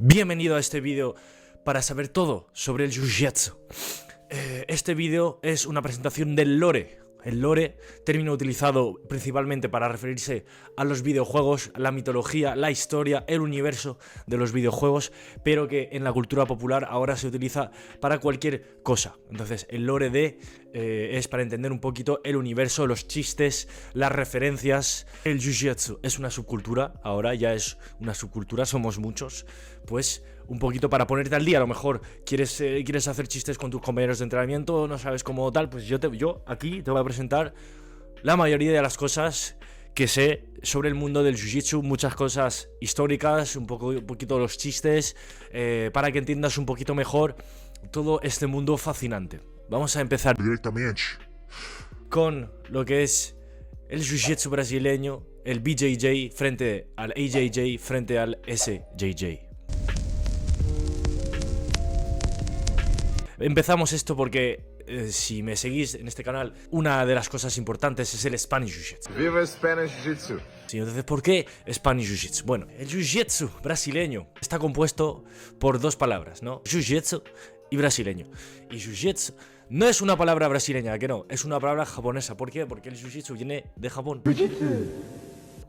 Bienvenido a este vídeo para saber todo sobre el Jiu-Jitsu. Este vídeo es una presentación del lore. El lore, término utilizado principalmente para referirse a los videojuegos, la mitología, la historia, el universo de los videojuegos, pero que en la cultura popular ahora se utiliza para cualquier cosa. Entonces, el lore es para entender un poquito el universo, los chistes, las referencias. El Jiu-Jitsu es una subcultura, ahora ya es una subcultura, somos muchos, pues un poquito para ponerte al día. A lo mejor quieres hacer chistes con tus compañeros de entrenamiento, no sabes cómo tal, pues yo aquí te voy a presentar la mayoría de las cosas que sé sobre el mundo del Jiu-Jitsu, muchas cosas históricas, un poquito los chistes, para que entiendas un poquito mejor todo este mundo fascinante. Vamos a empezar directamente con lo que es el Jiu-Jitsu brasileño, el BJJ frente al AJJ frente al SJJ. Empezamos esto porque, si me seguís en este canal, una de las cosas importantes es el Spanish Jiu-Jitsu. Viva Spanish Jiu-Jitsu. Sí, entonces, ¿por qué Spanish Jiu-Jitsu? Bueno, el Jiu-Jitsu brasileño está compuesto por dos palabras, ¿no? Jiu-Jitsu y brasileño. Y Jiu-Jitsu no es una palabra brasileña, que no, es una palabra japonesa. ¿Por qué? Porque el Jiu-Jitsu viene de Japón.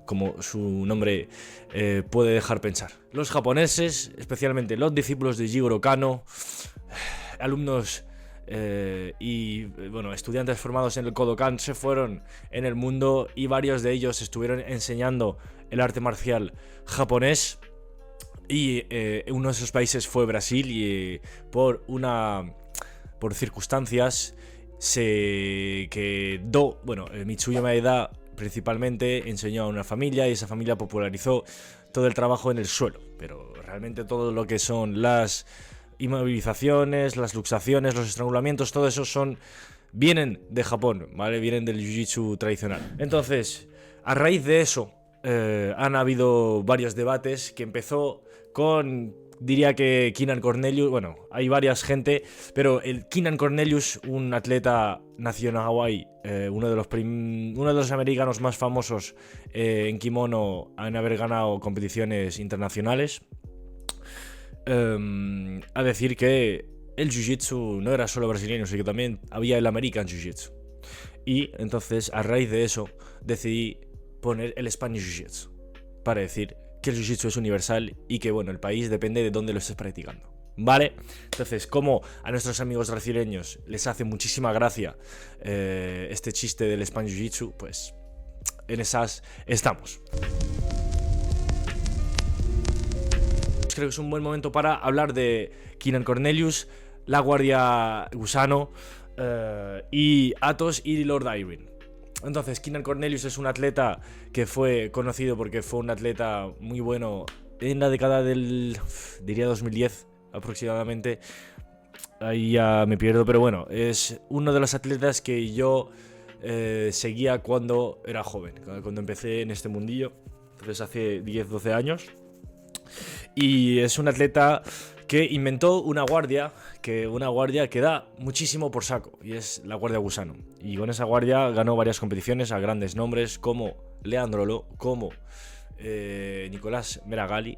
Como su nombre puede dejar pensar. Los japoneses, especialmente los discípulos de Jigoro Kano, alumnos y estudiantes formados en el Kodokan, se fueron en el mundo y varios de ellos estuvieron enseñando el arte marcial japonés. Y uno de esos países fue Brasil, y por circunstancias se quedó, Mitsuyo Maeda principalmente enseñó a una familia y esa familia popularizó todo el trabajo en el suelo, pero realmente todo lo que son las inmovilizaciones, las luxaciones, los estrangulamientos, todo eso vienen de Japón, ¿vale? Vienen del Jiu-Jitsu tradicional. Entonces, a raíz de eso, han habido varios debates que empezó con, diría que Keenan Cornelius. Bueno, hay varias gente, pero el Keenan Cornelius, un atleta nacido en Hawái, uno de los americanos más famosos en kimono en haber ganado competiciones internacionales, a decir que el Jiu-Jitsu no era solo brasileño, sino que también había el American Jiu-Jitsu. Y entonces, a raíz de eso, decidí poner el Spanish Jiu-Jitsu para decir que el Jiu-Jitsu es universal y que, el país depende de dónde lo estés practicando, ¿vale? Entonces, como a nuestros amigos brasileños les hace muchísima gracia este chiste del Spanish Jiu-Jitsu, pues en esas estamos. Creo que es un buen momento para hablar de Keenan Cornelius, la Guardia Gusano, y Atos y Lord Irwin. Entonces, Keenan Cornelius es un atleta que fue conocido porque fue un atleta muy bueno en la década del, diría 2010 aproximadamente. Ahí ya me pierdo, pero bueno, es uno de los atletas que yo seguía cuando era joven, cuando empecé en este mundillo, entonces hace 10-12 años. Y es un atleta que inventó una guardia que da muchísimo por saco, y es la Guardia Gusano. Y con esa guardia ganó varias competiciones a grandes nombres como Leandro Lo, como Nicolás Meragali.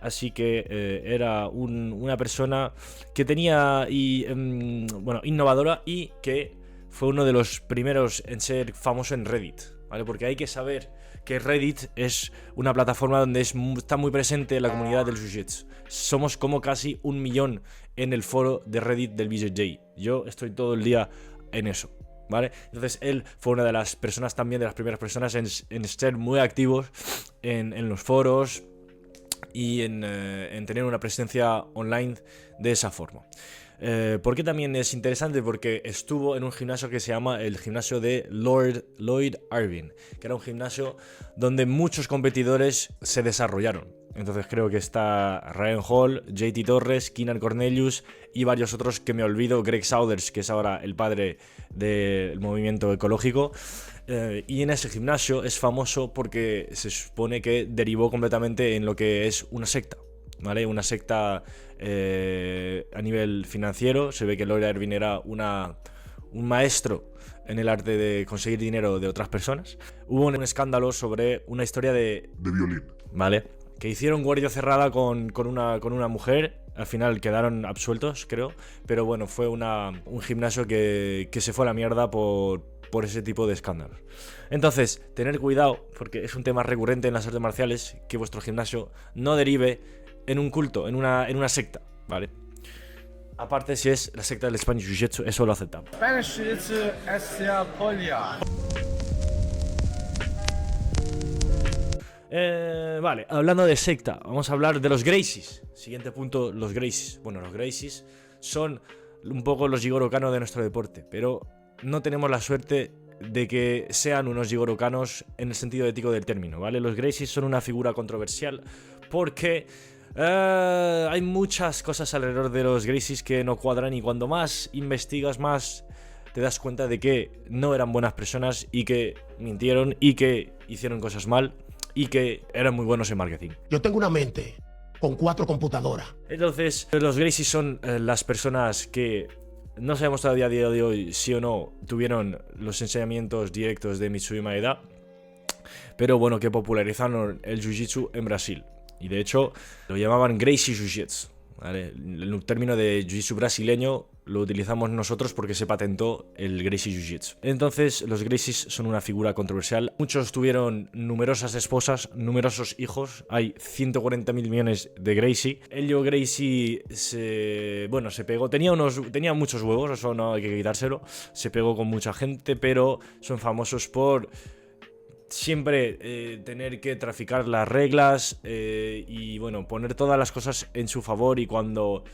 Así que era una persona que tenía innovadora, y que fue uno de los primeros en ser famoso en Reddit, ¿vale? Porque hay que saber que Reddit es una plataforma donde está muy presente la comunidad del Jiu-Jitsu. Somos como casi 1 millón en el foro de Reddit del BJJ. Yo estoy todo el día en eso, ¿vale? Entonces él fue una de las personas, también de las primeras personas en ser muy activos en los foros y en tener una presencia online de esa forma. ¿Por qué también es interesante? Porque estuvo en un gimnasio que se llama el gimnasio de Lloyd Irvin, que era un gimnasio donde muchos competidores se desarrollaron. Entonces creo que está Ryan Hall, JT Torres, Keenan Cornelius y varios otros que me olvido, Greg Souders, que es ahora el padre del movimiento ecológico. Y en ese gimnasio es famoso porque se supone que derivó completamente en lo que es una secta, ¿vale? Una secta a nivel financiero. Se ve que Lloyd Irvin era un maestro en el arte de conseguir dinero de otras personas. Hubo un escándalo sobre una historia de de violín. ¿vale? que hicieron guardia cerrada con una mujer. Al final quedaron absueltos, creo. Pero bueno, fue un gimnasio que se fue a la mierda por ese tipo de escándalos. Entonces, tener cuidado, porque es un tema recurrente en las artes marciales, que vuestro gimnasio no derive en un culto, en una secta, ¿vale? Aparte, si es la secta del Spanish Jiu-Jitsu, eso lo aceptamos. Spanish Jiu-Jitsu es polia. Vale, hablando de secta, vamos a hablar de los Gracies. Siguiente punto, los Gracies. Bueno, los Gracies son un poco los Jigoro Kano de nuestro deporte, pero no tenemos la suerte de que sean unos Jigoro Kanos en el sentido ético del término, ¿vale? Los Gracies son una figura controversial porque hay muchas cosas alrededor de los Gracies que no cuadran, y cuando más investigas, más te das cuenta de que no eran buenas personas y que mintieron y que hicieron cosas mal y que eran muy buenos en marketing. Yo tengo una mente con 4 computadoras. Entonces, los Gracies son las personas que no sabemos todavía a día de hoy si o no tuvieron los enseñamientos directos de Mitsui Maeda, pero bueno, que popularizaron el Jiu-Jitsu en Brasil. Y de hecho, lo llamaban Gracie Jiu-Jitsu, ¿vale? El término de Jiu-Jitsu brasileño lo utilizamos nosotros porque se patentó el Gracie Jiu-Jitsu. Entonces, los Gracies son una figura controversial. Muchos tuvieron numerosas esposas, numerosos hijos. Hay 140.000 millones de Gracie. Helio Gracie se pegó. Tenía muchos huevos, eso no hay que quitárselo. Se pegó con mucha gente, pero son famosos por siempre tener que traficar las reglas y bueno, poner todas las cosas en su favor, y cuando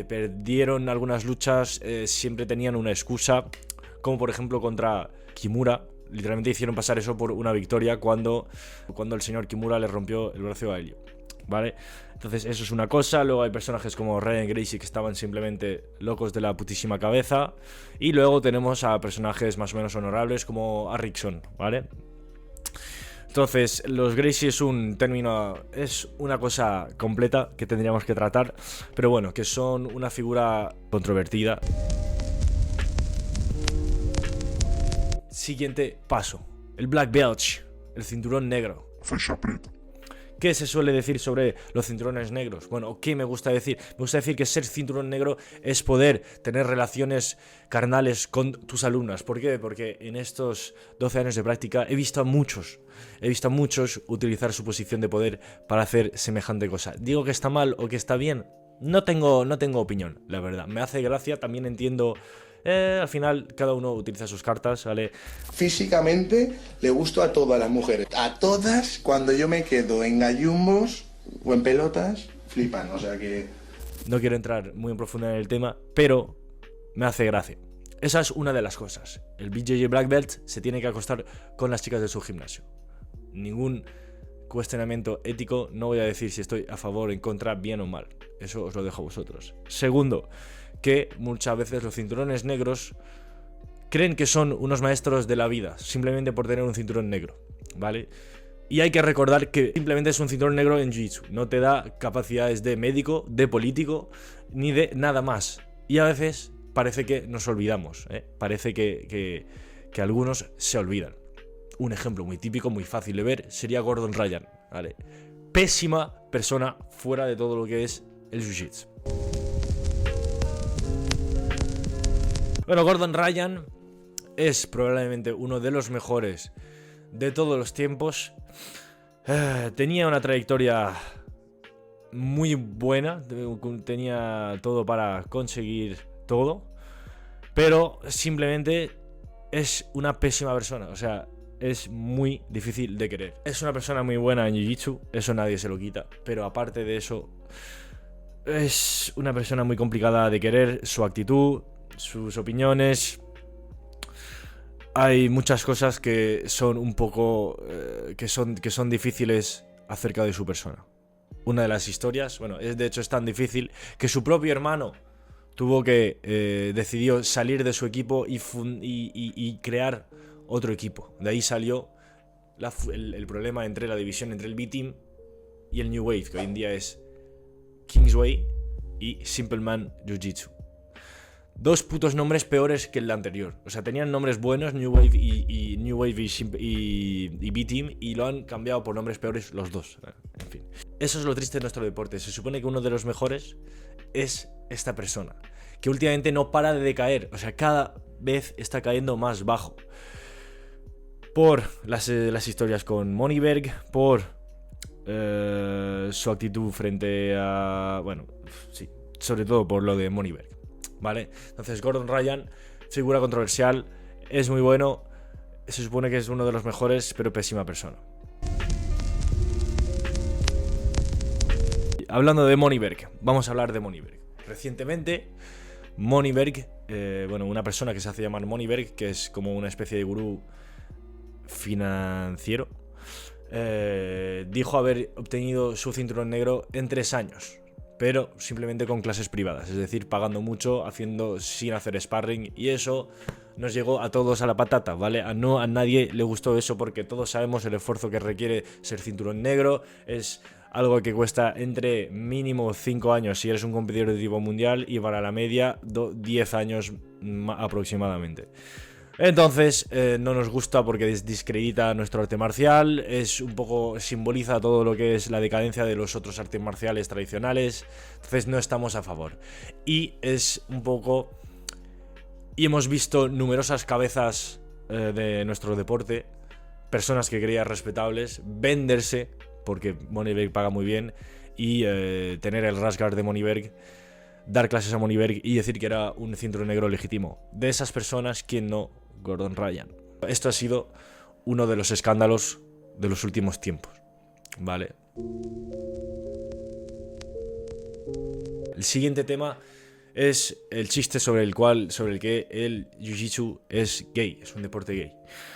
perdieron algunas luchas siempre tenían una excusa, como por ejemplo contra Kimura. Literalmente hicieron pasar eso por una victoria cuando el señor Kimura le rompió el brazo a Helio, ¿vale? Entonces eso es una cosa. Luego hay personajes como Ryan Gracie que estaban simplemente locos de la putísima cabeza, y luego tenemos a personajes más o menos honorables como Harrison, ¿vale? Entonces, los Gracie es un término, es una cosa completa que tendríamos que tratar, pero bueno, que son una figura controvertida. Siguiente paso, el Black Belt, el cinturón negro. ¿Qué se suele decir sobre los cinturones negros? Bueno, ¿qué me gusta decir? Me gusta decir que ser cinturón negro es poder tener relaciones carnales con tus alumnas. ¿Por qué? Porque en estos 12 años de práctica he visto a muchos utilizar su posición de poder para hacer semejante cosa. ¿Digo que está mal o que está bien? No tengo opinión, la verdad. Me hace gracia, también entiendo. Al final cada uno utiliza sus cartas, ¿vale? Físicamente le gusto a todas las mujeres. A todas, cuando yo me quedo en gallumbos o en pelotas, flipan, o sea que... No quiero entrar muy en profundidad en el tema, pero me hace gracia. Esa es una de las cosas. El BJJ Black Belt se tiene que acostar con las chicas de su gimnasio. Ningún cuestionamiento ético, no voy a decir si estoy a favor, en contra, bien o mal. Eso os lo dejo a vosotros. Segundo, que muchas veces los cinturones negros creen que son unos maestros de la vida simplemente por tener un cinturón negro, ¿vale? Y hay que recordar que simplemente es un cinturón negro en Jiu-Jitsu, no te da capacidades de médico, de político, ni de nada más. Y a veces parece que nos olvidamos, parece que algunos se olvidan. Un ejemplo muy típico, muy fácil de ver, sería Gordon Ryan, ¿vale? Pésima persona fuera de todo lo que es el Jiu-Jitsu. Bueno, Gordon Ryan es probablemente uno de los mejores de todos los tiempos. Tenía una trayectoria muy buena, tenía todo para conseguir todo, pero simplemente es una pésima persona, o sea, es muy difícil de querer. Es una persona muy buena en Jiu-Jitsu, eso nadie se lo quita, pero aparte de eso, es una persona muy complicada de querer, su actitud, sus opiniones. Hay muchas cosas que son un poco que son difíciles acerca de su persona. Una de las historias, bueno, de hecho es tan difícil que su propio hermano decidió salir de su equipo y crear otro equipo. De ahí salió el problema entre la división entre el B-Team y el New Wave, que hoy en día es Kingsway y Simple Man Jiu-Jitsu. Dos putos nombres peores que el anterior. O sea, tenían nombres buenos, New Wave y B-Team, y lo han cambiado por nombres peores los dos. En fin. Eso es lo triste de nuestro deporte. Se supone que uno de los mejores es esta persona, que últimamente no para de decaer. O sea, cada vez está cayendo más bajo. Por las historias con Moniberg, por su actitud frente a... Bueno, sí, sobre todo por lo de Moniberg, ¿vale? Entonces Gordon Ryan, figura controversial, es muy bueno, se supone que es uno de los mejores, pero pésima persona. Hablando de Moniberg, vamos a hablar de Moniberg. Recientemente, Moniberg, bueno, una persona que se hace llamar Moniberg, que es como una especie de gurú financiero, dijo haber obtenido su cinturón negro en 3 años, pero simplemente con clases privadas, es decir, pagando mucho, haciendo sin hacer sparring, y eso nos llegó a todos a la patata, ¿vale? A nadie le gustó eso, porque todos sabemos el esfuerzo que requiere ser cinturón negro. Es algo que cuesta entre mínimo 5 años si eres un competidor de tipo mundial, y para la media 10 años aproximadamente. Entonces no nos gusta porque discredita nuestro arte marcial, es un poco, simboliza todo lo que es la decadencia de los otros artes marciales tradicionales. Entonces no estamos a favor. Y es un poco... Y hemos visto numerosas cabezas de nuestro deporte, personas que creían respetables, venderse, porque Moniberg paga muy bien, y tener el rasgar de Moniberg, dar clases a Moniberg y decir que era un cinturón negro legítimo. De esas personas, ¿quién no? Gordon Ryan. Esto ha sido uno de los escándalos de los últimos tiempos, ¿vale? El siguiente tema es el chiste sobre el que el jiu-jitsu es gay, es un deporte gay.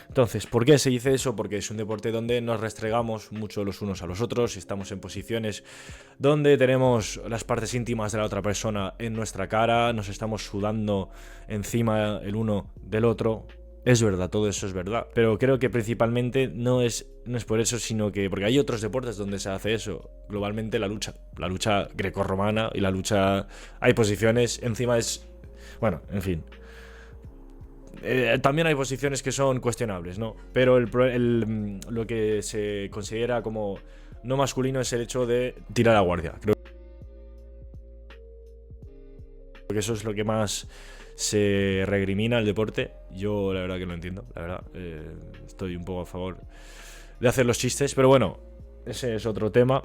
Entonces, ¿por qué se dice eso? Porque es un deporte donde nos restregamos mucho los unos a los otros, estamos en posiciones donde tenemos las partes íntimas de la otra persona en nuestra cara, nos estamos sudando encima el uno del otro. Es verdad, todo eso es verdad, pero creo que principalmente no es por eso, sino que porque hay otros deportes donde se hace eso. Globalmente la lucha grecorromana y la lucha, hay posiciones, encima es, bueno, en fin, también hay posiciones que son cuestionables, ¿no? Pero lo que se considera como no masculino es el hecho de tirar a guardia. Creo que eso es lo que más se recrimina el deporte. Yo la verdad que no entiendo, la verdad, estoy un poco a favor de hacer los chistes, pero bueno, ese es otro tema.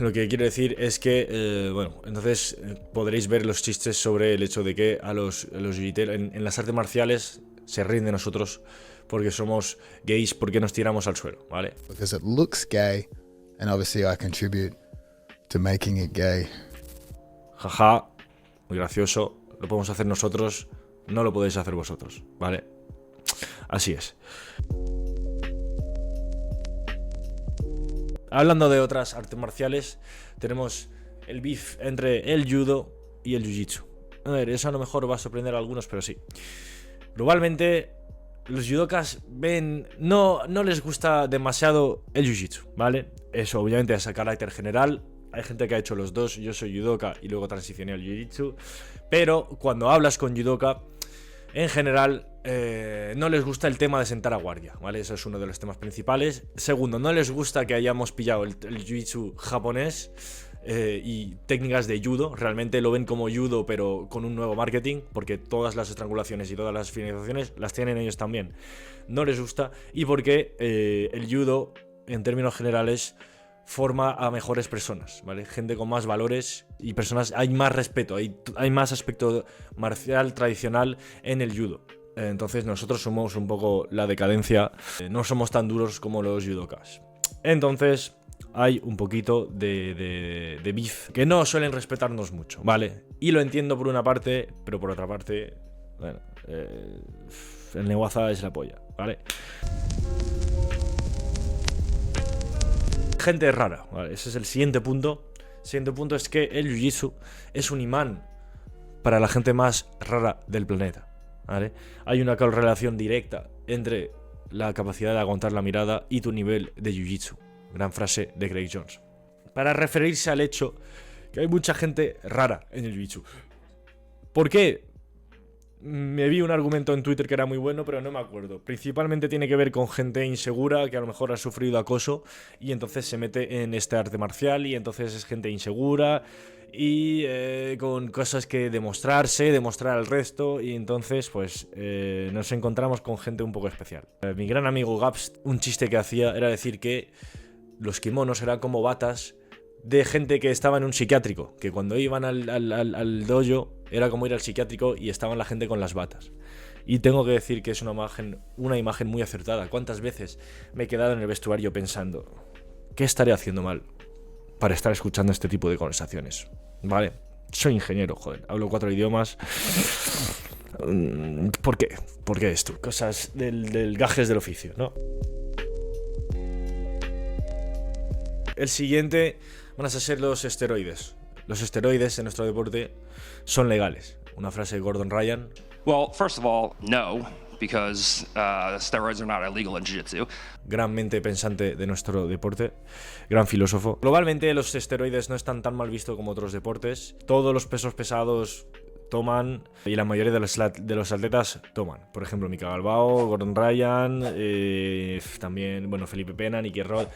Lo que quiero decir es que, bueno, entonces podréis ver los chistes sobre el hecho de que a los jiu-jiteros en las artes marciales se ríen de nosotros porque somos gays, porque nos tiramos al suelo, ¿vale? Because it looks gay, and obviously I contribute to making it gay. Jaja, muy gracioso. Lo podemos hacer nosotros, no lo podéis hacer vosotros, ¿vale? Así es. Hablando de otras artes marciales, tenemos el beef entre el judo y el jiu-jitsu. A ver, eso a lo mejor va a sorprender a algunos, pero sí. Globalmente, los judokas no les gusta demasiado el jiu-jitsu, ¿vale? Eso obviamente es a carácter general. Hay gente que ha hecho los dos, yo soy judoka y luego transicioné al jiu-jitsu, pero cuando hablas con judoka, en general, no les gusta el tema de sentar a guardia, ¿vale? Eso es uno de los temas principales. Segundo, no les gusta que hayamos pillado el jiu-jitsu japonés y técnicas de judo. Realmente lo ven como judo, pero con un nuevo marketing, porque todas las estrangulaciones y todas las finalizaciones las tienen ellos también. No les gusta, y porque el judo, en términos generales, forma a mejores personas, ¿vale? Gente con más valores y personas, hay más respeto, hay más aspecto marcial tradicional en el judo. Entonces nosotros somos un poco la decadencia, no somos tan duros como los judokas. Entonces hay un poquito de beef, que no suelen respetarnos mucho, ¿vale? Y lo entiendo por una parte, pero por otra parte, bueno, el Newaza es la polla, ¿vale? Gente rara, ¿vale? Ese es el siguiente punto. El siguiente punto es que el jiu-jitsu es un imán para la gente más rara del planeta, ¿vale? Hay una correlación directa entre la capacidad de aguantar la mirada y tu nivel de jiu-jitsu. Gran frase de Craig Jones, para referirse al hecho que hay mucha gente rara en el jiu-jitsu. ¿Por qué? Me vi un argumento en Twitter que era muy bueno, pero no me acuerdo. Principalmente tiene que ver con gente insegura que a lo mejor ha sufrido acoso y entonces se mete en este arte marcial y entonces es gente insegura y con cosas que demostrar al resto, y entonces pues nos encontramos con gente un poco especial. Mi gran amigo Gaps, un chiste que hacía era decir que los kimonos eran como batas de gente que estaba en un psiquiátrico, que cuando iban al dojo era como ir al psiquiátrico y estaban la gente con las batas. Y tengo que decir que es una imagen muy acertada. ¿Cuántas veces me he quedado en el vestuario pensando, ¿qué estaré haciendo mal para estar escuchando este tipo de conversaciones? Vale, soy ingeniero, joder, hablo 4 idiomas. ¿Por qué? ¿Por qué esto? Cosas del gajes del oficio, ¿no? El siguiente van a ser los esteroides. Los esteroides en nuestro deporte son legales. Una frase de Gordon Ryan. Well, first of all, no, because steroids are not illegal in jiu-jitsu. Gran mente pensante de nuestro deporte, gran filósofo. Globalmente los esteroides no están tan mal vistos como otros deportes. Todos los pesos pesados toman y la mayoría de los atletas toman. Por ejemplo, Mika Galbao, Gordon Ryan, también, bueno, Felipe Pena, Nicky Rod.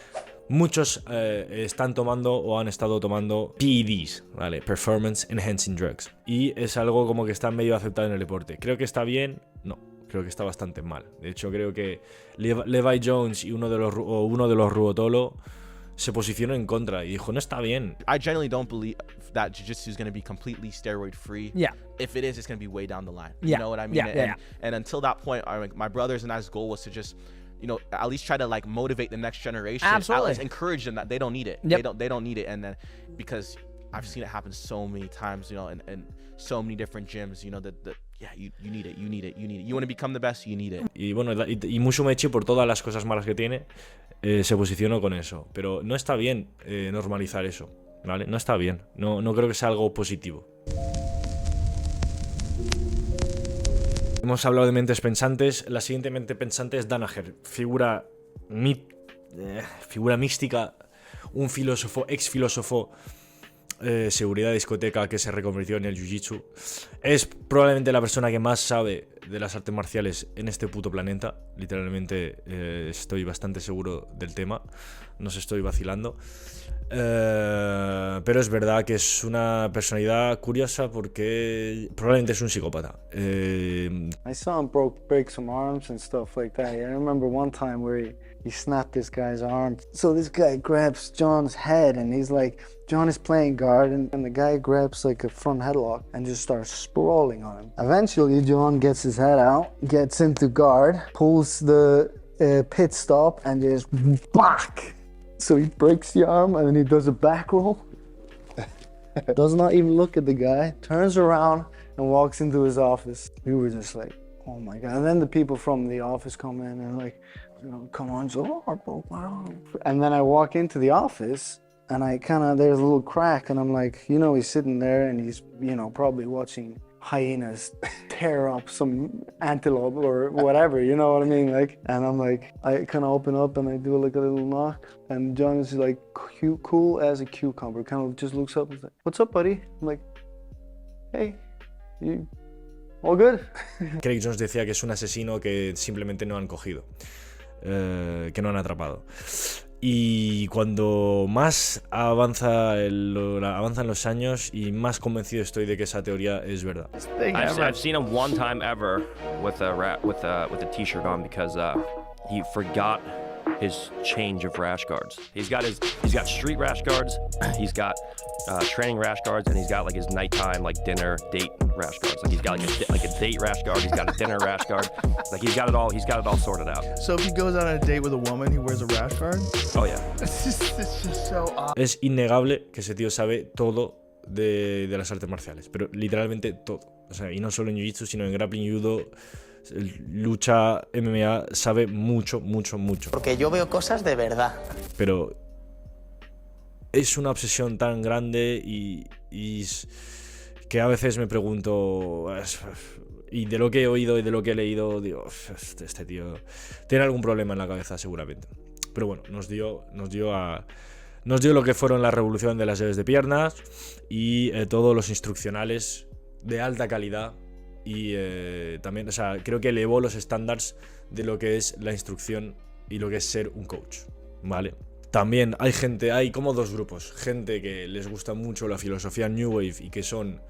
Muchos están tomando o han estado tomando PEDs, ¿vale? Performance Enhancing Drugs. Y es algo como que está medio aceptado en el deporte. ¿Creo que está bien? No, creo que está bastante mal. De hecho, creo que Levi Jones y uno de los Ruotolo se posicionó en contra y dijo, no está bien. I generally don't believe that jiu-jitsu is going to be completely steroid free. Yeah. If it is, it's going to be way down the line. Yeah. You know what I mean? And until that point, my brothers and I's goal was to just, you know, at least try to like motivate the next generation. Absolutely. At least encourage them that they don't need it. Yep. They don't need it. And then because I've seen it happen so many times, you know, in so many different gyms, you know, that yeah, you need it. You want to become the best, you need it. Y bueno, y Musumeci, por todas las cosas malas que tiene, se posicionó con eso. Pero no está bien normalizar eso, ¿vale? No está bien. No creo que sea algo positivo. Hemos hablado de mentes pensantes. La siguiente mente pensante es Danaher, figura mística, un filósofo, ex filósofo, seguridad de discoteca que se reconvirtió en el jiu-jitsu. Es probablemente la persona que más sabe de las artes marciales en este puto planeta. Literalmente estoy bastante seguro del tema, no os estoy vacilando. Pero es verdad que es una personalidad curiosa porque probablemente es un psicópata. I saw him break some arms and stuff like that. I remember one time where he snapped this guy's arm. So this guy grabs John's head and he's like, John is playing guard and the guy grabs like a front headlock and just starts sprawling on him. Eventually John gets his head out, gets into guard, pulls the pit stop and just back. So he breaks the arm and then he does a back roll. Does not even look at the guy, turns around and walks into his office. We were just like, oh my God. And then the people from the office come in and like, you know, come on, so and then I walk into the office and there's a little crack and I'm like, you know, he's sitting there and he's, you know, probably watching hyenas tear up some antelope or whatever, you know what I mean? Like, and I'm like, I kind of open up and I do like a little knock and John is like cool as a cucumber, kind of just looks up and is like, what's up, buddy? I'm like, hey, you all good? Craig Jones decía que es un asesino que simplemente no han cogido, que no han atrapado. Y cuando más avanzan los años y más convencido estoy de que esa teoría es verdad. I've seen him one time ever with a t-shirt on because he forgot his change of rash guards. He's got street rash guards, he's got training rash guards, and he's got like his nighttime like dinner date rash guards. Like he's got like a date rash guard, he's got a dinner rash guard. Like he's got it all sorted out. So if he goes on a date with a woman, he wears a rash guard? Oh yeah. It's just so odd. Es innegable que ese tío sabe todo de las artes marciales, pero literalmente todo. O sea, y no solo en jiu-jitsu, sino en grappling, judo, lucha, MMA, sabe mucho. Porque yo veo cosas de verdad. Pero es una obsesión tan grande y que a veces me pregunto, y de lo que he oído y de lo que he leído, digo, este tío tiene algún problema en la cabeza seguramente. Pero bueno, nos dio lo que fueron la revolución de las llaves de piernas y todos los instruccionales de alta calidad y también, o sea, creo que elevó los estándares de lo que es la instrucción y lo que es ser un coach, ¿vale? También hay como dos grupos, gente que les gusta mucho la filosofía New Wave y que son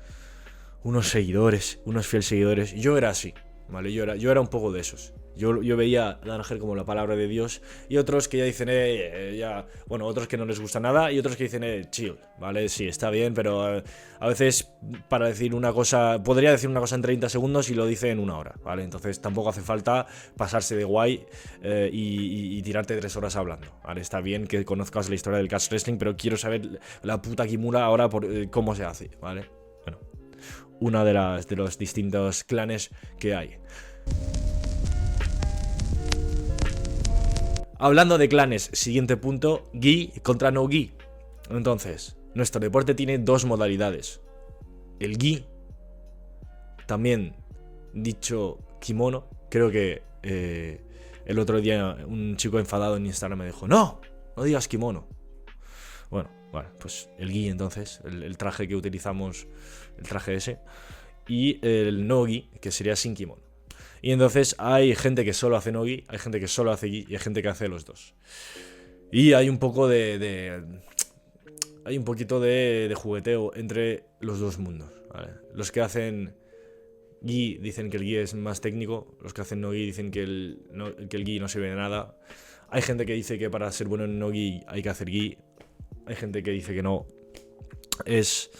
unos seguidores, unos fieles seguidores. Yo era así, ¿vale? Yo era un poco de esos. Yo veía a Danaher como la palabra de Dios, y otros que ya dicen, bueno, otros que no les gusta nada, y otros que dicen, chill, ¿vale? Sí, está bien, pero a veces para decir una cosa, podría decir una cosa en 30 segundos y lo dice en 1 hora, ¿vale? Entonces tampoco hace falta pasarse de guay y tirarte 3 horas hablando, ¿vale? Está bien que conozcas la historia del catch wrestling, pero quiero saber la puta Kimura ahora por cómo se hace, ¿vale? Bueno, una de los distintos clanes que hay. Hablando de clanes, siguiente punto, gi contra no gi. Entonces, nuestro deporte tiene 2 modalidades. El gi, también dicho kimono. Creo que el otro día un chico enfadado en Instagram me dijo, no digas kimono. Bueno, pues el gi entonces, el traje que utilizamos, el traje ese. Y el no gi, que sería sin kimono. Y entonces hay gente que solo hace no-gi, hay gente que solo hace gi y hay gente que hace los dos. Y hay un poco hay un poquito de jugueteo entre los dos mundos, ¿vale? Los que hacen gi dicen que el gi es más técnico, los que hacen no-gi dicen que el gi no sirve de nada. Hay gente que dice que para ser bueno en no-gi hay que hacer gi, hay gente que dice que no. Es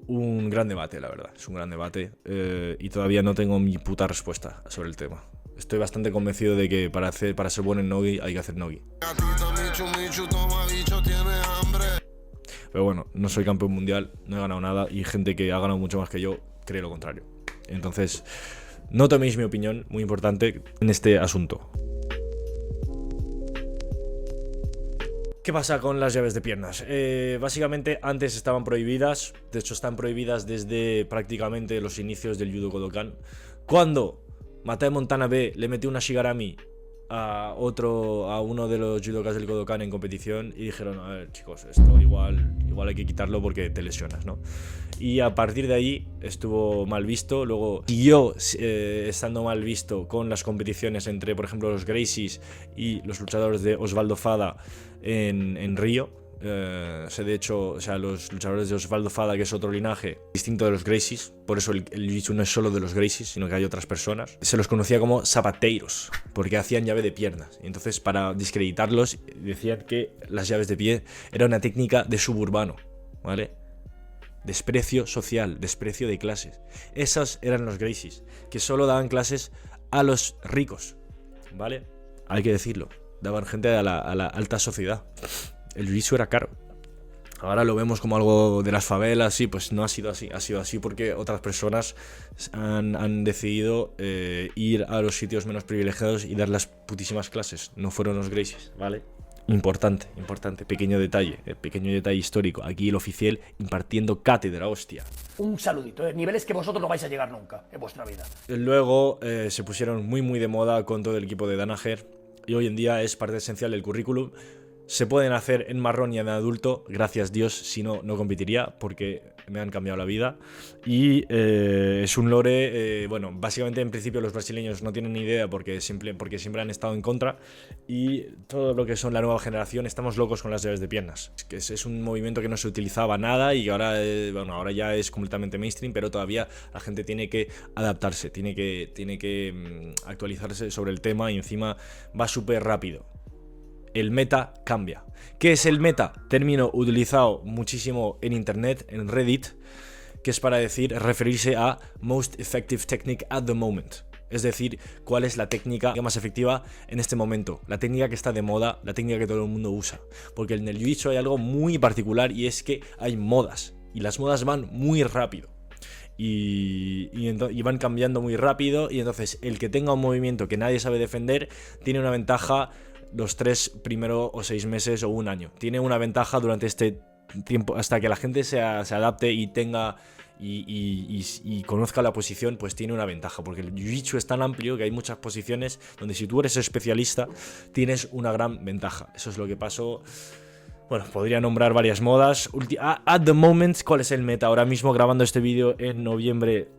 un gran debate, la verdad, es un gran debate, y todavía no tengo mi puta respuesta sobre el tema. Estoy bastante convencido de que para ser bueno en no-gi hay que hacer no-gi. Pero bueno, no soy campeón mundial, no he ganado nada y gente que ha ganado mucho más que yo cree lo contrario. Entonces, no toméis mi opinión, muy importante, en este asunto. ¿Qué pasa con las llaves de piernas? Básicamente antes estaban prohibidas, de hecho están prohibidas desde prácticamente los inicios del Judo Kodokan. Cuando Matai Montana B le metió una Shigarami a uno de los judokas del Kodokan en competición y dijeron, a ver chicos, esto igual hay que quitarlo porque te lesionas, ¿no? Y a partir de ahí estuvo mal visto, luego siguió estando mal visto con las competiciones entre, por ejemplo, los Gracies y los luchadores de Osvaldo Fada en Río. De hecho, los luchadores de Osvaldo Fada, que es otro linaje distinto de los Gracies, por eso el jiu-jitsu no es solo de los Gracies, sino que hay otras personas, se los conocía como zapateiros, porque hacían llave de piernas. Y entonces, para discreditarlos, decían que las llaves de pie era una técnica de suburbano, ¿vale? Desprecio social, desprecio de clases. Esos eran los Gracies, que solo daban clases a los ricos, ¿vale? Hay que decirlo, daban gente a la alta sociedad. El jiu-jitsu era caro. Ahora lo vemos como algo de las favelas, sí, pues no ha sido así. Ha sido así porque otras personas han decidido ir a los sitios menos privilegiados y dar las putísimas clases. No fueron los Gracies, ¿vale? Importante, pequeño detalle histórico. Aquí el oficial impartiendo cátedra, hostia. Un saludito, niveles que vosotros no vais a llegar nunca en vuestra vida. Luego se pusieron muy de moda con todo el equipo de Danaher y hoy en día es parte esencial del currículum. Se pueden hacer en marrón y en adulto, gracias Dios, si no, no competiría porque me han cambiado la vida. Y es un lore, bueno, básicamente en principio los brasileños no tienen ni idea porque siempre han estado en contra. Y todo lo que son la nueva generación, estamos locos con las llaves de piernas. Es un movimiento que no se utilizaba nada y ahora, ahora ya es completamente mainstream, pero todavía la gente tiene que adaptarse, tiene que actualizarse sobre el tema y encima va súper rápido. El meta cambia. ¿Qué es el meta? Término utilizado muchísimo en internet, en Reddit, que es para referirse a most effective technique at the moment. Es decir, cuál es la técnica más efectiva en este momento, la técnica que está de moda, la técnica que todo el mundo usa. Porque en el jiu-jitsu hay algo muy particular y es que hay modas, y las modas van muy rápido. Y van cambiando muy rápido, y entonces el que tenga un movimiento que nadie sabe defender tiene una ventaja los 3 primeros o 6 meses o un año. Tiene una ventaja durante este tiempo hasta que la gente se adapte y tenga y conozca la posición, pues tiene una ventaja, porque el jiu-jitsu es tan amplio que hay muchas posiciones donde si tú eres especialista tienes una gran ventaja. Eso es lo que pasó. Bueno, podría nombrar varias modas. At the moment, ¿cuál es el meta? Ahora mismo grabando este vídeo en noviembre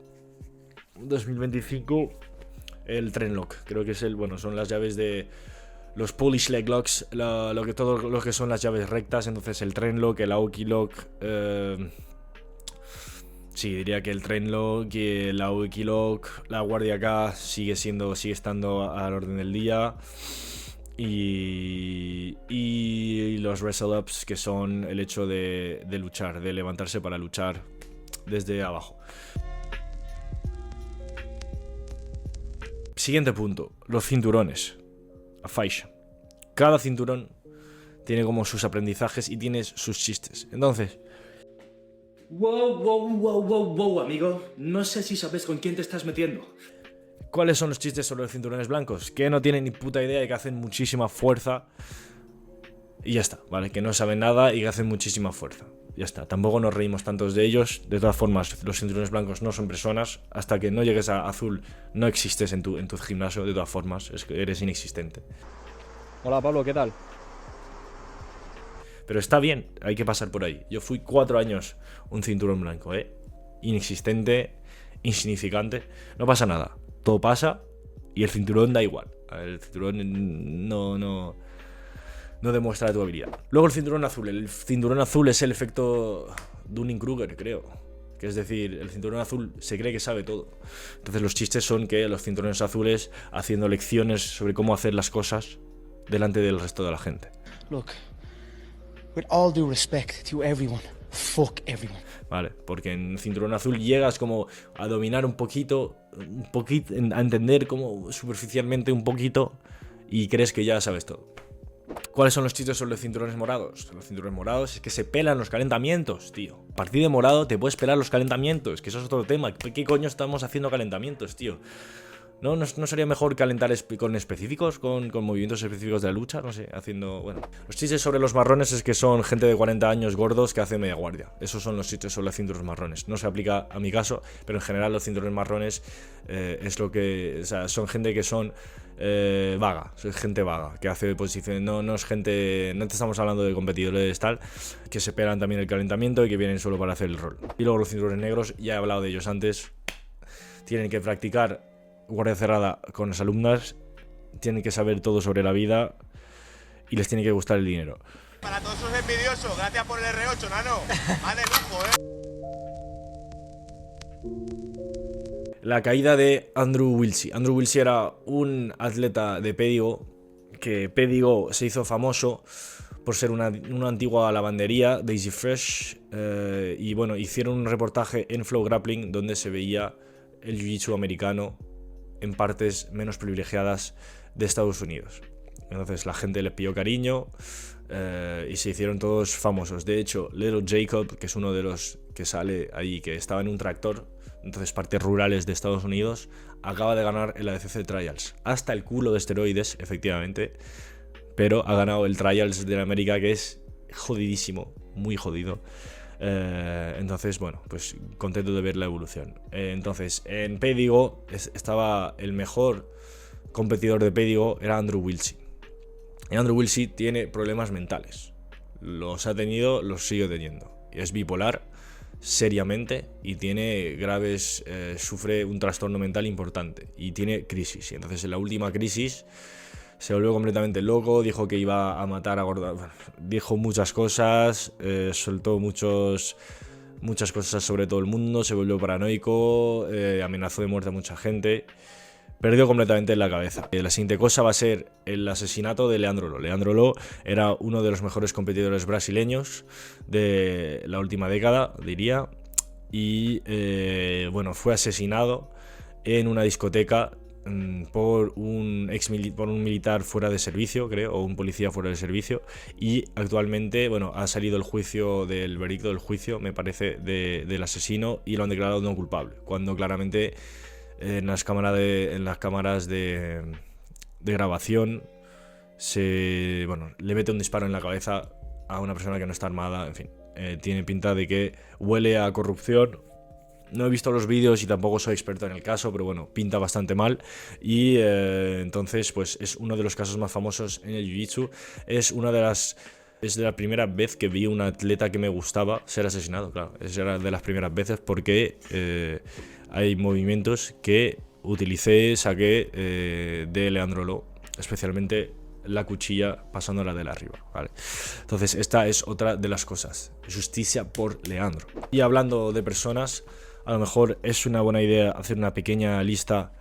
2025 el Trend Lock. Creo que es son las llaves de los Polish Leg Locks, todo lo que son las llaves rectas. Entonces el Trend Lock, el Aoki Lock, sí, diría que el Trend Lock y el Aoki Lock, la guardia K sigue estando al orden del día. Y los wrestle ups, que son el hecho de luchar, de levantarse para luchar desde abajo. Siguiente punto, los cinturones. A faixa. Cada cinturón tiene como sus aprendizajes y tiene sus chistes. Entonces, Wow, amigo. No sé si sabes con quién te estás metiendo. ¿cuáles son los chistes sobre los cinturones blancos? Que no tienen ni puta idea y que hacen muchísima fuerza. Y ya está, ¿vale? Que no saben nada y que hacen muchísima fuerza. Ya está, tampoco nos reímos tantos de ellos. De todas formas, los cinturones blancos no son personas. Hasta que no llegues a azul, no existes en tu gimnasio. De todas formas, eres inexistente. Hola Pablo, ¿qué tal? Pero está bien, hay que pasar por ahí. Yo fui 4 años un cinturón blanco, inexistente, insignificante. No pasa nada, todo pasa y el cinturón da igual. El cinturón no demuestra tu habilidad. Luego el cinturón azul. El cinturón azul es el efecto Dunning-Kruger, creo. Que es decir, el cinturón azul se cree que sabe todo. Entonces los chistes son que los cinturones azules haciendo lecciones sobre cómo hacer las cosas delante del resto de la gente. Look, with all due respect to everyone, fuck everyone. Vale, porque en cinturón azul llegas como a dominar un poquito, a entender como superficialmente un poquito y crees que ya sabes todo. ¿Cuáles son los chistes sobre los cinturones morados? Los cinturones morados es que se pelan los calentamientos, tío. A partir de morado te puedes pelar los calentamientos, que eso es otro tema. ¿Qué coño estamos haciendo calentamientos, tío? ¿No sería mejor calentar con específicos, con movimientos específicos de la lucha? No sé, haciendo... Bueno, los chistes sobre los marrones es que son gente de 40 años gordos que hace media guardia. Esos son los chistes sobre los cinturones marrones. No se aplica a mi caso, pero en general los cinturones marrones es lo que... O sea, son gente que son vaga, es gente vaga, que hace posiciones... No es gente... No te estamos hablando de competidores tal, que se pegan también el calentamiento y que vienen solo para hacer el rol. Y luego los cinturones negros, ya he hablado de ellos antes, tienen que practicar guardia cerrada con las alumnas, tienen que saber todo sobre la vida y les tiene que gustar el dinero. Para todos esos envidiosos, gracias por el R8, nano. Va de lujo, La caída de Andrew Wilsey. Andrew Wilsey era un atleta de Pédigo, que Pédigo se hizo famoso por ser una antigua lavandería, Daisy Fresh, y bueno, hicieron un reportaje en Flow Grappling donde se veía el jiu-jitsu americano en partes menos privilegiadas de Estados Unidos. Entonces la gente le pilló cariño y se hicieron todos famosos. De hecho, Little Jacob, que es uno de los que sale ahí, que estaba en un tractor, entonces partes rurales de Estados Unidos, acaba de ganar el ADCC Trials. Hasta el culo de esteroides, efectivamente, pero ha ganado el Trials de América, que es jodidísimo, muy jodido. Entonces, bueno, pues contento de ver la evolución. Entonces, en Pédigo estaba el mejor competidor de Pédigo, era Andrew Wilsey. Y Andrew Wilsey tiene problemas mentales. Los ha tenido, los sigue teniendo. Es bipolar, seriamente, y tiene graves... sufre un trastorno mental importante y tiene crisis. Y entonces en la última crisis se volvió completamente loco, dijo que iba a matar a Gordon, dijo muchas cosas, soltó muchas cosas sobre todo el mundo, se volvió paranoico, amenazó de muerte a mucha gente, perdió completamente la cabeza. La siguiente cosa va a ser el asesinato de Leandro Lo. Leandro Lo era uno de los mejores competidores brasileños de la última década, diría, y bueno, fue asesinado en una discoteca por un militar fuera de servicio, creo, o un policía fuera de servicio, y actualmente, bueno, ha salido el veredicto del juicio, me parece, del asesino, y lo han declarado no culpable, cuando claramente en las cámaras de grabación le mete un disparo en la cabeza a una persona que no está armada, en fin, tiene pinta de que huele a corrupción. No he visto los vídeos y tampoco soy experto en el caso, pero bueno, pinta bastante mal. Y entonces, pues es uno de los casos más famosos en el Jiu-Jitsu. Es de la primera vez que vi a un atleta que me gustaba ser asesinado, claro. Esa era de las primeras veces porque hay movimientos que saqué de Leandro Lo, especialmente la cuchilla pasándola de la arriba, ¿vale? Entonces esta es otra de las cosas, justicia por Leandro. Y hablando de personas, a lo mejor es una buena idea hacer una pequeña lista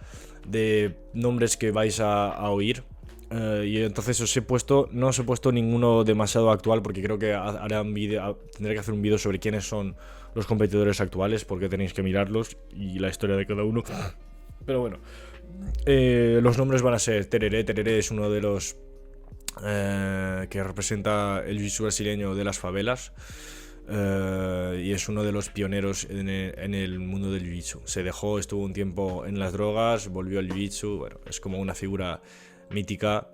de nombres que vais a oír. Y entonces no os he puesto ninguno demasiado actual, porque creo que tendré que hacer un vídeo sobre quiénes son los competidores actuales, porque tenéis que mirarlos y la historia de cada uno. Pero bueno, los nombres van a ser Tereré. Tereré es uno de los que representa el jiu-jitsu brasileño de las favelas, y es uno de los pioneros en el mundo del jiu-jitsu. Estuvo un tiempo en las drogas, volvió al jiu-jitsu. Bueno, es como una figura mítica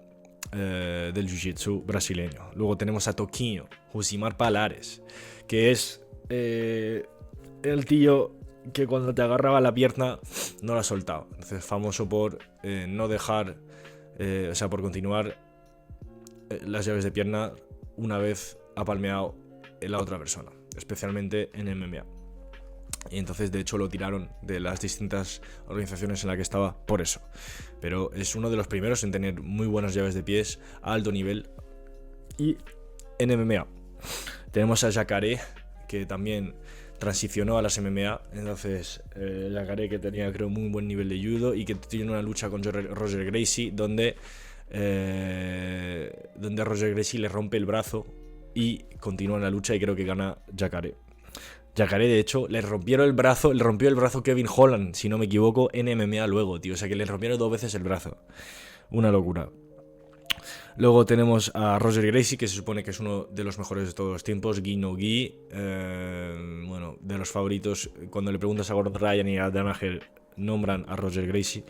del jiu-jitsu brasileño. Luego tenemos a Toquinho, Josimar Palares, que es el tío que cuando te agarraba la pierna no la ha soltado. Entonces, famoso por no dejar, por continuar las llaves de pierna una vez ha palmeado la otra persona, especialmente en MMA. Y entonces, de hecho, lo tiraron de las distintas organizaciones en las que estaba por eso. Pero es uno de los primeros en tener muy buenas llaves de pies a alto nivel. Y en MMA tenemos a Jacare, que también transicionó a las MMA. Entonces, Jacare, que tenía, creo, muy buen nivel de judo y que tiene una lucha con Roger Gracie, donde Roger Gracie le rompe el brazo y continúa en la lucha, y creo que gana Jacare. Jacare, de hecho, le rompió el brazo Kevin Holland, si no me equivoco, en MMA luego, tío. O sea, que le rompieron 2 veces el brazo. Una locura. Luego tenemos a Roger Gracie, que se supone que es uno de los mejores de todos los tiempos. Gi no Gi. Bueno, de los favoritos. Cuando le preguntas a Gordon Ryan y a Danaher, nombran a Roger Gracie.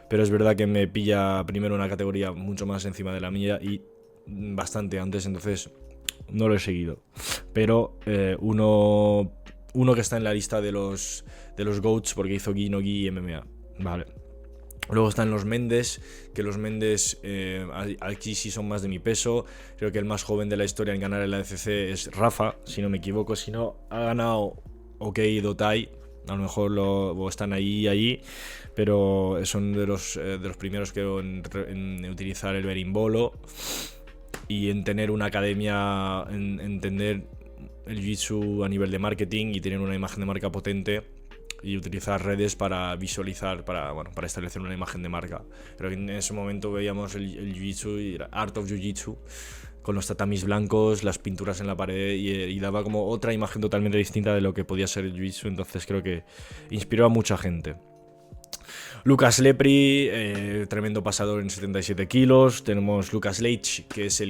Pero es verdad que me pilla primero una categoría mucho más encima de la mía y bastante antes, entonces no lo he seguido. Pero uno que está en la lista de los GOATs, porque hizo Gi no Gi y MMA. Vale. Luego están los Mendes, que los Mendes aquí sí son más de mi peso. Creo que el más joven de la historia en ganar el ADCC es Rafa, si no me equivoco. Si no, ha ganado OK Dotai. A lo mejor están allí, pero son de los primeros que en utilizar el berimbolo y en tener una academia, en entender el jiu-jitsu a nivel de marketing y tener una imagen de marca potente y utilizar redes para visualizar, para establecer una imagen de marca. Pero en ese momento veíamos el jiu-jitsu y era Art of Jiu-Jitsu, con los tatamis blancos, las pinturas en la pared, y daba como otra imagen totalmente distinta de lo que podía ser el jiu-jitsu. Entonces creo que inspiró a mucha gente. Lucas Lepri, tremendo pasador en 77 kilos. Tenemos Lucas Leitch, que es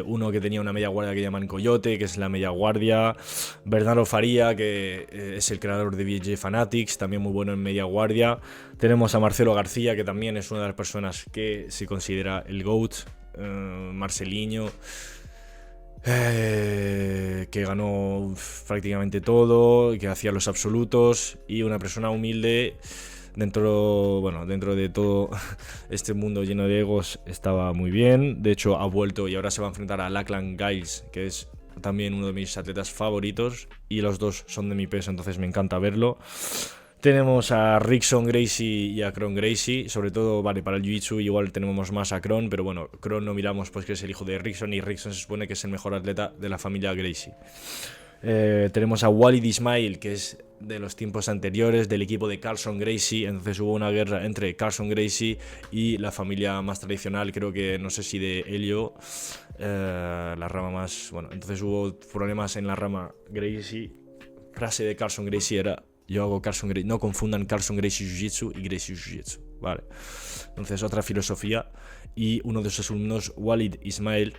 uno que tenía una media guardia que llaman Coyote, que es la media guardia. Bernardo Faría, que es el creador de BJ Fanatics, también muy bueno en media guardia. Tenemos a Marcelo García, que también es una de las personas que se considera el GOAT. Marcelinho, que ganó prácticamente todo, que hacía los absolutos, y una persona humilde dentro de todo este mundo lleno de egos. Estaba muy bien. De hecho, ha vuelto y ahora se va a enfrentar a Lachlan Giles, que es también uno de mis atletas favoritos, y los dos son de mi peso, entonces me encanta verlo. Tenemos a Rickson Gracie y a Kron Gracie, sobre todo, para el jiu-jitsu igual tenemos más a Kron, pero bueno, Kron no miramos pues que es el hijo de Rickson, y Rickson se supone que es el mejor atleta de la familia Gracie. Tenemos a Walid Ismail, que es de los tiempos anteriores del equipo de Carlson Gracie. Entonces hubo una guerra entre Carlson Gracie y la familia más tradicional, creo que no sé si de Helio, la rama más, bueno, entonces hubo problemas en la rama Gracie. Frase de Carlson Gracie era: yo hago Carlson Gracie, no confundan Carlson Gracie Jiu-Jitsu y Gracie Jiu-Jitsu, vale. Entonces otra filosofía. Y uno de sus alumnos, Walid Ismail,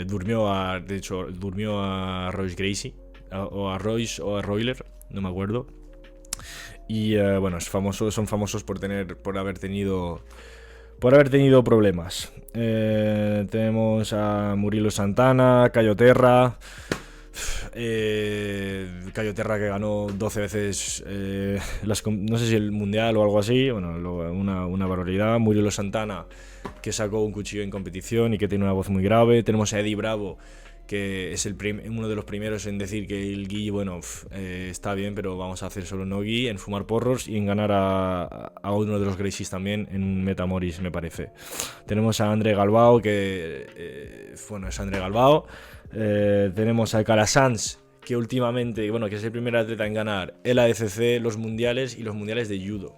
durmió a Royce Gracie, o a Royce o a Royler, no me acuerdo. Y bueno, son famosos por haber tenido problemas. Tenemos a Murilo Santana, Caio Terra. Caio Terra, que ganó 12 veces no sé si el mundial o algo así, bueno, una barbaridad. Murilo Santana, que sacó un cuchillo en competición y que tiene una voz muy grave. Tenemos a Eddie Bravo, que es uno de los primeros en decir que el gi, bueno, está bien, pero vamos a hacer solo no gi, en fumar porros y en ganar a uno de los Gracies también en un Metamoris, me parece. Tenemos a André Galbao, que, bueno, es André Galbao. Tenemos a Calasanz, que últimamente, bueno, que es el primer atleta en ganar el ADCC, los mundiales y los mundiales de judo.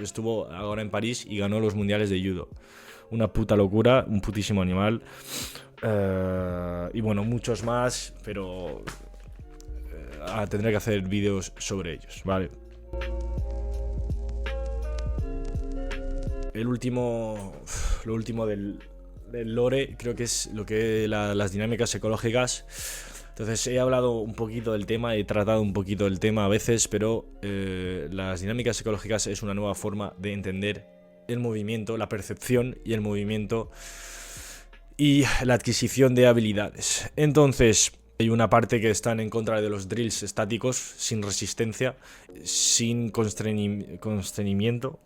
Estuvo ahora en París y ganó los mundiales de judo. Una puta locura, un putísimo animal. Y bueno, muchos más, pero tendré que hacer vídeos sobre ellos, ¿vale? Lo último del lore, creo que es las dinámicas ecológicas. Entonces he hablado un poquito del tema, he tratado un poquito del tema a veces, pero las dinámicas ecológicas es una nueva forma de entender el movimiento, la percepción y el movimiento y la adquisición de habilidades. Entonces hay una parte que están en contra de los drills estáticos, sin resistencia, sin constreñimiento.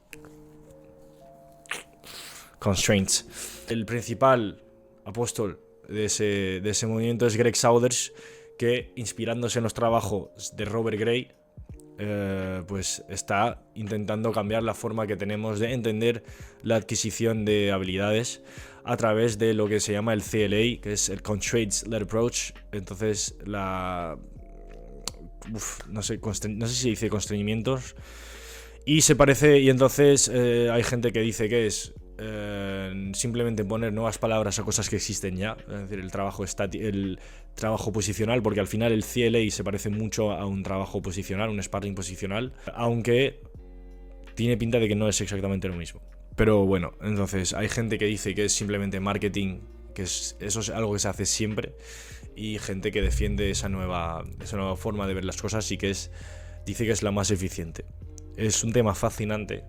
Constraints. El principal apóstol de ese movimiento es Greg Saunders, que inspirándose en los trabajos de Robert Gray, pues está intentando cambiar la forma que tenemos de entender la adquisición de habilidades a través de lo que se llama el CLA, que es el Constraints-Led Approach. Entonces no sé si se dice constreñimientos, y se parece, y entonces hay gente que dice que es simplemente poner nuevas palabras a cosas que existen ya, es decir, el trabajo posicional, porque al final el CLA se parece mucho a un trabajo posicional, un sparring posicional, aunque tiene pinta de que no es exactamente lo mismo. Pero bueno, entonces hay gente que dice que es simplemente marketing, que eso es algo que se hace siempre, y gente que defiende esa nueva forma de ver las cosas y dice que es la más eficiente. Es un tema fascinante.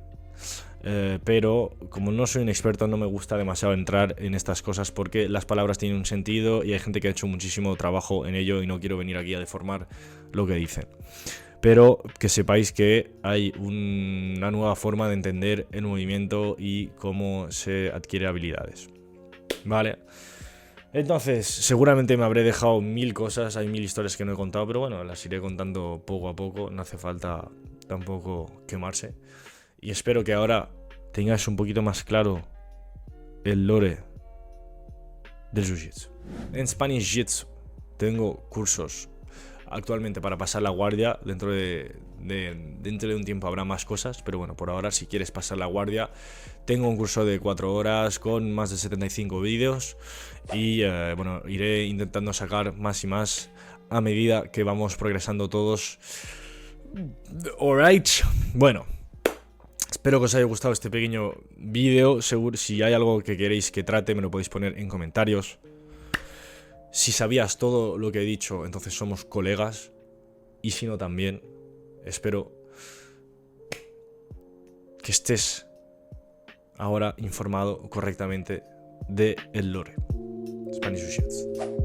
Pero como no soy un experto, no me gusta demasiado entrar en estas cosas porque las palabras tienen un sentido y hay gente que ha hecho muchísimo trabajo en ello y no quiero venir aquí a deformar lo que dicen. Pero que sepáis que hay una nueva forma de entender el movimiento y cómo se adquiere habilidades. Vale. Entonces, seguramente me habré dejado 1000 cosas, hay 1000 historias que no he contado, pero bueno, las iré contando poco a poco, no hace falta tampoco quemarse. Y espero que ahora tengáis un poquito más claro el lore del Jiu-Jitsu. En Spanish Jiu-Jitsu tengo cursos actualmente para pasar la guardia. Dentro de un tiempo habrá más cosas, pero bueno, por ahora, si quieres pasar la guardia, tengo un curso de 4 horas con más de 75 vídeos y bueno, iré intentando sacar más y más a medida que vamos progresando todos. Alright, bueno. Espero que os haya gustado este pequeño vídeo. Seguro, si hay algo que queréis que trate, me lo podéis poner en comentarios. Si sabías todo lo que he dicho, entonces somos colegas. Y si no, también. Espero que estés ahora informado correctamente de el lore. Spanish Jiu-Jitsu.